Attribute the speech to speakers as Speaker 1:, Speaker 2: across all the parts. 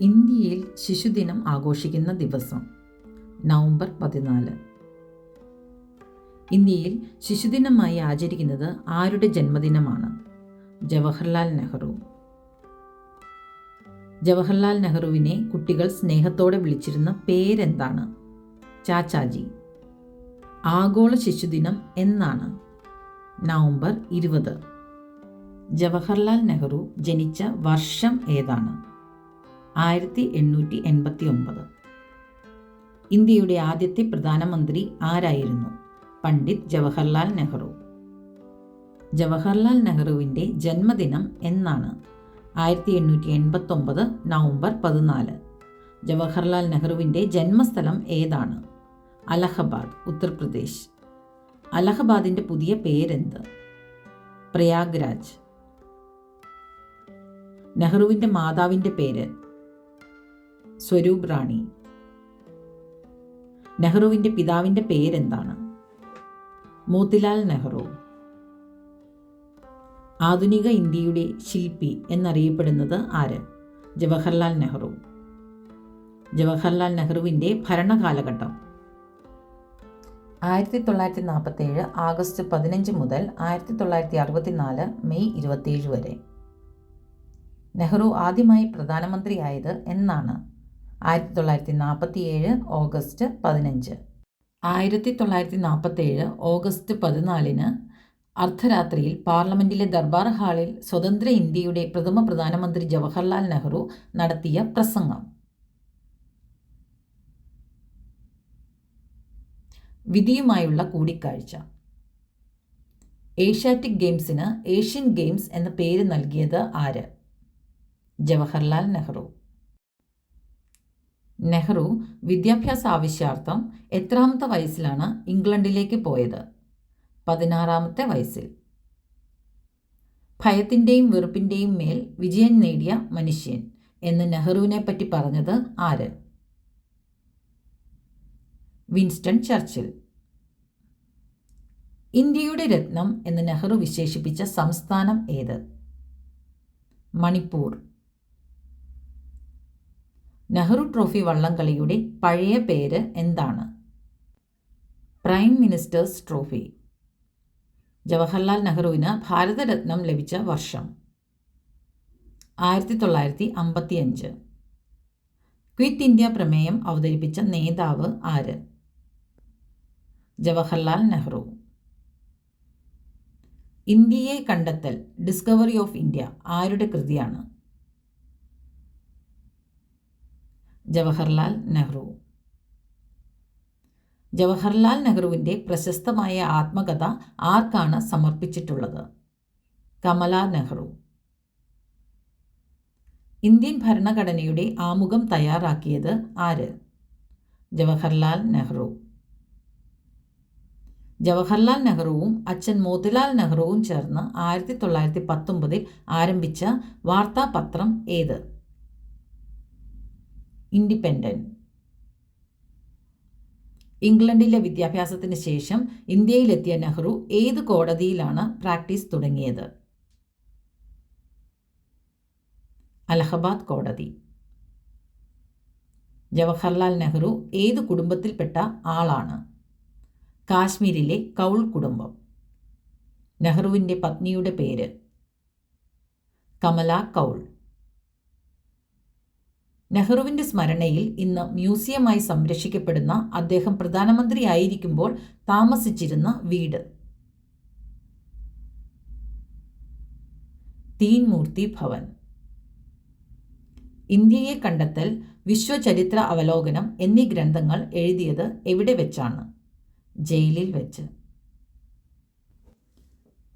Speaker 1: ഇന്ത്യയിൽ ശിശുദിനം ആഘോഷിക്കുന്ന ദിവസം നവംബർ 14. ഇന്ത്യയിൽ ശിശുദിനമായി ആചരിക്കുന്നത് ആരുടെ ജന്മദിനമാണ്? ജവഹർലാൽ നെഹ്റു. ജവഹർലാൽ നെഹ്റുവിനെ കുട്ടികൾ സ്നേഹത്തോടെ വിളിച്ചിരുന്ന പേരെന്താണ്? ചാച്ചാജി. ആഗോള ശിശുദിനം എന്നാണ്? നവംബർ 20. ജവഹർലാൽ നെഹ്റു ജനിച്ച വർഷം ഏതാണ്? 1889. ഇന്ത്യയുടെ ആദ്യത്തെ പ്രധാനമന്ത്രി ആരായിരുന്നു? പണ്ഡിറ്റ് ജവഹർലാൽ നെഹ്റു. ജവഹർലാൽ നെഹ്റുവിൻ്റെ ജന്മദിനം എന്നാണ്? 1889 നവംബർ 14. ജവഹർലാൽ നെഹ്റുവിൻ്റെ ജന്മസ്ഥലം ഏതാണ്? അലഹബാദ്, ഉത്തർപ്രദേശ്. അലഹബാദിൻ്റെ പുതിയ പേരെന്ത്? പ്രയാഗ്രാജ്. നെഹ്റുവിൻ്റെ മാതാവിൻ്റെ പേര്? സ്വരൂപ് റാണി. നെഹ്റുവിൻ്റെ പിതാവിൻ്റെ പേരെന്താണ്? മോത്തിലാൽ നെഹ്റു. ആധുനിക ഇന്ത്യയുടെ ശില്പി എന്നറിയപ്പെടുന്നത് ആര്? ജവഹർലാൽ നെഹ്റു. ജവഹർലാൽ നെഹ്റുവിൻ്റെ ഭരണകാലഘട്ടം 1947 ആഗസ്റ്റ് 15 മുതൽ 1964 മെയ് 27 വരെ. നെഹ്റു ആദ്യമായി പ്രധാനമന്ത്രിയായത് എന്നാണ്? 1947 ഓഗസ്റ്റ് 15. 1947 ഓഗസ്റ്റ് 14 അർദ്ധരാത്രിയിൽ പാർലമെന്റിലെ ദർബാർ ഹാളിൽ സ്വതന്ത്ര ഇന്ത്യയുടെ പ്രഥമ പ്രധാനമന്ത്രി ജവഹർലാൽ നെഹ്റു നടത്തിയ പ്രസംഗം. വിധിയുമായുള്ള കൂടിക്കാഴ്ച. ഏഷ്യാറ്റിക് ഗെയിംസിന് ഏഷ്യൻ ഗെയിംസ് എന്ന പേര് നൽകിയത് ആര്? ജവഹർലാൽ നെഹ്റു. നെഹ്റു വിദ്യാഭ്യാസ ആവശ്യാർത്ഥം എത്രാമത്തെ വയസ്സിലാണ് ഇംഗ്ലണ്ടിലേക്ക് പോയത്? 16-ാമത്തെ വയസ്സിൽ. ഭയത്തിൻ്റെയും വെറുപ്പിൻ്റെയും മേൽ വിജയം നേടിയ മനുഷ്യൻ എന്ന് നെഹ്റുവിനെ പറ്റി പറഞ്ഞത് ആര്? Winston Churchill. ഇന്ത്യയുടെ രത്നം എന്ന് നെഹ്റു വിശേഷിപ്പിച്ച സംസ്ഥാനം ഏത്? മണിപ്പൂർ. നെഹ്റു ട്രോഫി വള്ളംകളിയുടെ പഴയ പേര് എന്താണ്? Prime ministers trophy. ജവഹർലാൽ നെഹ്റുവിന് ഭാരതരത്നം ലഭിച്ച വർഷം? 1955. ക്വിറ്റ് ഇന്ത്യ പ്രമേയം അവതരിപ്പിച്ച നേതാവ് ആര്? ജവഹർലാൽ നെഹ്റു. ഇന്ത്യയെ കണ്ടെത്തൽ ഡിസ്കവറി ഓഫ് ഇന്ത്യ ആരുടെ കൃതിയാണ്? ജവഹർലാൽ നെഹ്റു. ജവഹർലാൽ നെഹ്റുവിൻ്റെ പ്രശസ്തമായ ആത്മകഥ ആർക്കാണ് സമർപ്പിച്ചിട്ടുള്ളത്? കമല നെഹ്റു. ഇന്ത്യൻ ഭരണഘടനയുടെ ആമുഖം തയ്യാറാക്കിയത് ആര്? ജവഹർലാൽ നെഹ്റു. ജവഹർലാൽ നെഹ്റുവും അച്ഛൻ മോത്തിലാൽ നെഹ്റുവും ചേർന്ന് 1919 ആരംഭിച്ച വാർത്താപത്രം ഏത്? ഇൻഡിപെൻഡന്റ്. ഇംഗ്ലണ്ടിലെ വിദ്യാഭ്യാസത്തിന് ശേഷം ഇന്ത്യയിലെത്തിയ നെഹ്റു ഏത് കോടതിയിലാണ് പ്രാക്ടീസ് തുടങ്ങിയത്? അലഹബാദ് കോടതി. ജവഹർലാൽ നെഹ്റു ഏത് കുടുംബത്തിൽപ്പെട്ട ആളാണ്? കാശ്മീരിലെ കൗൾ കുടുംബം. നെഹ്റുവിൻ്റെ പത്നിയുടെ പേര്? കമല കൗൾ. നെഹ്റുവിൻ്റെ സ്മരണയിൽ ഇന്ന് മ്യൂസിയമായി സംരക്ഷിക്കപ്പെടുന്ന അദ്ദേഹം പ്രധാനമന്ത്രിയായിരിക്കുമ്പോൾ താമസിച്ചിരുന്ന വീട്? തീൻമൂർത്തി ഭവൻ. ഇന്ത്യയെ കണ്ടെത്തൽ, വിശ്വചരിത്ര അവലോകനം എന്നീ ഗ്രന്ഥങ്ങൾ എഴുതിയത് എവിടെ വെച്ചാണ്? ജയിലിൽ വെച്ച്.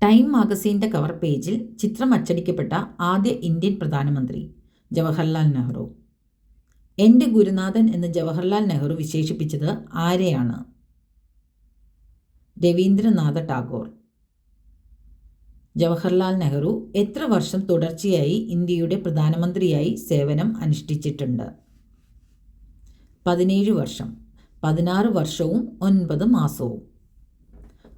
Speaker 1: ടൈം മാഗസീൻ്റെ കവർ പേജിൽ ചിത്രം അച്ചടിക്കപ്പെട്ട ആദ്യ ഇന്ത്യൻ പ്രധാനമന്ത്രി? ജവഹർലാൽ നെഹ്റു. എൻ്റെ ഗുരുനാഥൻ എന്ന് ജവഹർലാൽ നെഹ്റു വിശേഷിപ്പിച്ചത് ആരെയാണ്? രവീന്ദ്രനാഥ ടാഗോർ. ജവഹർലാൽ നെഹ്റു എത്ര വർഷം തുടർച്ചയായി ഇന്ത്യയുടെ പ്രധാനമന്ത്രിയായി സേവനം അനുഷ്ഠിച്ചിട്ടുണ്ട്? 17 വർഷം, 16 വർഷവും 9 മാസവും.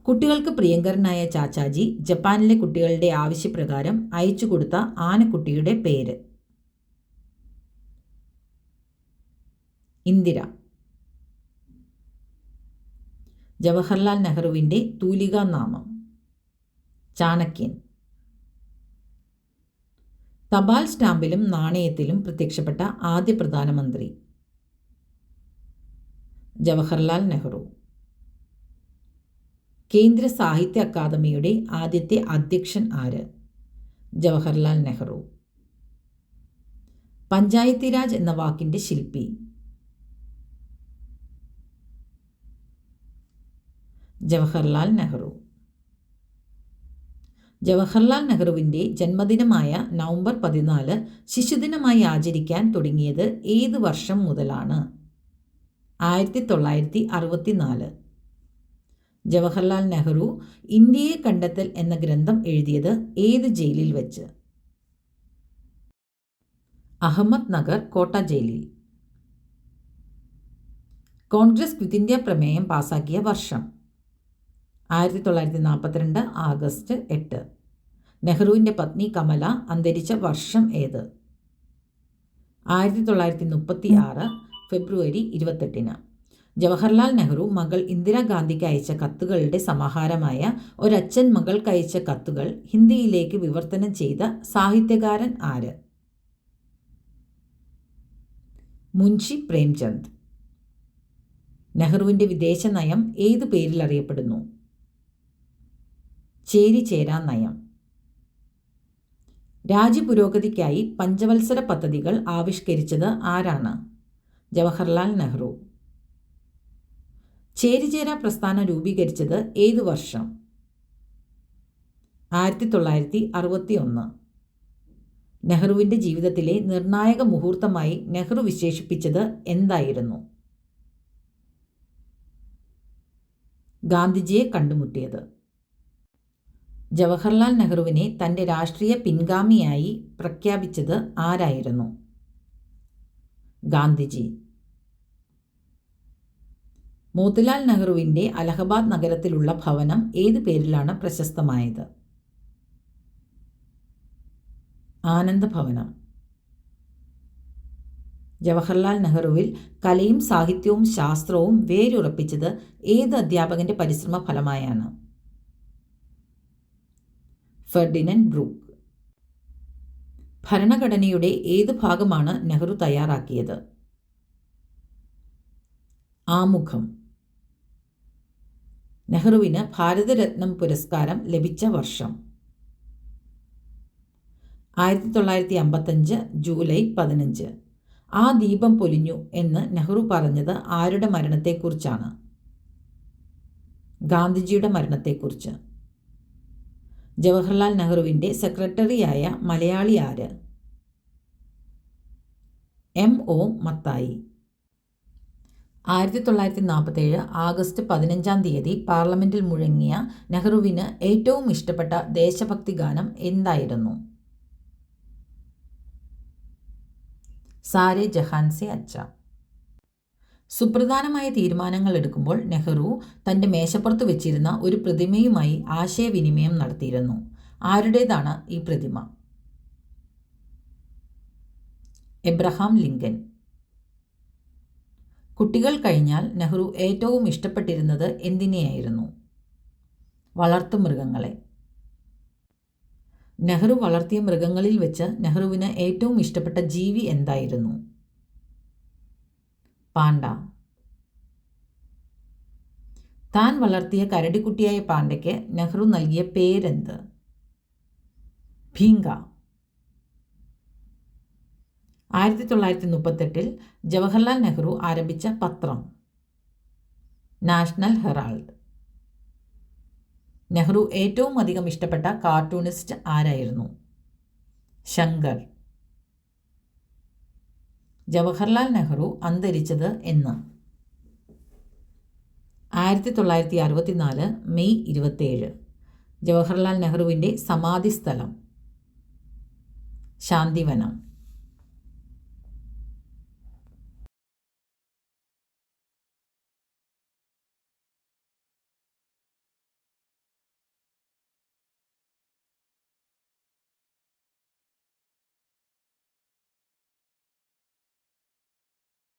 Speaker 1: കുട്ടികൾക്ക് പ്രിയങ്കരനായ ചാച്ചാജി ജപ്പാനിലെ കുട്ടികളുടെ ആവശ്യപ്രകാരം അയച്ചു കൊടുത്ത ആനക്കുട്ടിയുടെ പേര്? ഇന്ദിര. ജവഹർലാൽ നെഹ്റുവിൻ്റെ തൂലികാ നാമം ചാണക്യൻ. തപാൽ സ്റ്റാമ്പിലും നാണയത്തിലും പ്രത്യക്ഷപ്പെട്ട ആദ്യ പ്രധാനമന്ത്രി ജവഹർലാൽ നെഹ്റു. കേന്ദ്ര സാഹിത്യ അക്കാദമിയുടെ ആദ്യത്തെ അധ്യക്ഷൻ ആര്? ജവഹർലാൽ നെഹ്റു. പഞ്ചായത്തി രാജ് എന്ന വാക്കിൻ്റെ ശില്പി ജവഹർലാൽ നെഹ്റു. ജവഹർലാൽ നെഹ്റുവിൻ്റെ ജന്മദിനമായ നവംബർ 14 ശിശുദിനമായി ആചരിക്കാൻ തുടങ്ങിയത് ഏത് വർഷം മുതലാണ്? 1964. ജവഹർലാൽ നെഹ്റു ഇന്ത്യയെ കണ്ടെത്തൽ എന്ന ഗ്രന്ഥം എഴുതിയത് ഏത് ജയിലിൽ വെച്ച്? അഹമ്മദ് നഗർ കോട്ട ജയിലിൽ. കോൺഗ്രസ് ക്വിറ്റ് ഇന്ത്യ പ്രമേയം പാസാക്കിയ വർഷം? 1942 ആഗസ്റ്റ് 8. നെഹ്റുവിൻ്റെ പത്നി കമല അന്തരിച്ച വർഷം ഏത്? 1936 ഫെബ്രുവരി 28. ജവഹർലാൽ നെഹ്റു മകൾ ഇന്ദിരാഗാന്ധിക്ക് അയച്ച കത്തുകളുടെ സമാഹാരമായ ഒരച്ഛൻ മകൾക്ക് അയച്ച കത്തുകൾ ഹിന്ദിയിലേക്ക് വിവർത്തനം ചെയ്ത സാഹിത്യകാരൻ ആര്? മുൻഷി പ്രേംചന്ദ്. നെഹ്റുവിൻ്റെ വിദേശ നയം ഏതു പേരിൽ അറിയപ്പെടുന്നു? ചേരിചേരാ നയം. രാജ്യപുരോഗതിക്കായി പഞ്ചവത്സര പദ്ധതികൾ ആവിഷ്കരിച്ചത് ആരാണ്? ജവഹർലാൽ നെഹ്റു. ചേരിചേരാ പ്രസ്ഥാനം രൂപീകരിച്ചത് ഏതു വർഷം? 1961. നെഹ്റുവിൻ്റെ ജീവിതത്തിലെ നിർണായക മുഹൂർത്തമായി നെഹ്റു വിശേഷിപ്പിച്ചത് എന്തായിരുന്നു? ഗാന്ധിജിയെ കണ്ടുമുട്ടിയത്. ജവഹർലാൽ നെഹ്റുവിനെ തൻ്റെ രാഷ്ട്രീയ പിൻഗാമിയായി പ്രഖ്യാപിച്ചത് ആരായിരുന്നു? ഗാന്ധിജി. മോത്തിലാൽ നെഹ്റുവിൻ്റെ അലഹബാദ് നഗരത്തിലുള്ള ഭവനം ഏത് പേരിലാണ് പ്രശസ്തമായത്? ആനന്ദ ഭവനം. ജവഹർലാൽ നെഹ്റുവിൽ കലയും സാഹിത്യവും ശാസ്ത്രവും വേരുറപ്പിച്ചത് ഏത് അധ്യാപകൻ്റെ പരിശ്രമ ഫലമായാണ്? Ferdinand brook. ഭരണഘടനയുടെ ഏത് ഭാഗമാണ് നെഹ്റു തയ്യാറാക്കിയത്? ആമുഖം. നെഹ്റുവിന് ഭാരതരത്നം പുരസ്കാരം ലഭിച്ച വർഷം? 1955 ജൂലൈ 15. ആ ദീപം പൊലിഞ്ഞു എന്ന് നെഹ്റു പറഞ്ഞത് ആരുടെ മരണത്തെക്കുറിച്ചാണ്? ഗാന്ധിജിയുടെ മരണത്തെക്കുറിച്ച്. ജവഹർലാൽ നെഹ്റുവിൻ്റെ സെക്രട്ടറിയായ മലയാളി ആര്? M.O. മത്തായി. 1947 ആഗസ്റ്റ് 15 പാർലമെൻറ്റിൽ മുഴങ്ങിയ നെഹ്റുവിന് ഏറ്റവും ഇഷ്ടപ്പെട്ട ദേശഭക്തി ഗാനം എന്തായിരുന്നു? സാരേ ജഹാൻ സെ അച്ഛ. സുപ്രധാനമായ തീരുമാനങ്ങൾ എടുക്കുമ്പോൾ നെഹ്റു തൻ്റെ മേശപ്പുറത്ത് വെച്ചിരുന്ന ഒരു പ്രതിമയുമായി ആശയവിനിമയം നടത്തിയിരുന്നു. ആരുടേതാണ് ഈ പ്രതിമ? Abraham Lincoln. കുട്ടികൾ കഴിഞ്ഞാൽ നെഹ്റു ഏറ്റവും ഇഷ്ടപ്പെട്ടിരുന്നത് എന്തിനെയായിരുന്നു? വളർത്തുമൃഗങ്ങളെ. നെഹ്റു വളർത്തിയ മൃഗങ്ങളിൽ വെച്ച് നെഹ്റുവിന് ഏറ്റവും ഇഷ്ടപ്പെട്ട ജീവി എന്തായിരുന്നു? പാണ്ട. താൻ വളർത്തിയ കരടിക്കുട്ടിയായ പാണ്ടയ്ക്ക് നെഹ്റു നൽകിയ പേരെന്ത്? ഭീങ്ക. 1938 ജവഹർലാൽ നെഹ്റു ആരംഭിച്ച പത്രം? National Herald. നെഹ്റു ഏറ്റവും അധികം ഇഷ്ടപ്പെട്ട കാർട്ടൂണിസ്റ്റ് ആരായിരുന്നു? ശങ്കർ. ജവഹർലാൽ നെഹ്റു അന്തരിച്ചത് എന്ന്? 1964 മെയ് 27. ജവഹർലാൽ നെഹ്റുവിൻ്റെ സമാധി സ്ഥലം? ശാന്തിവനം.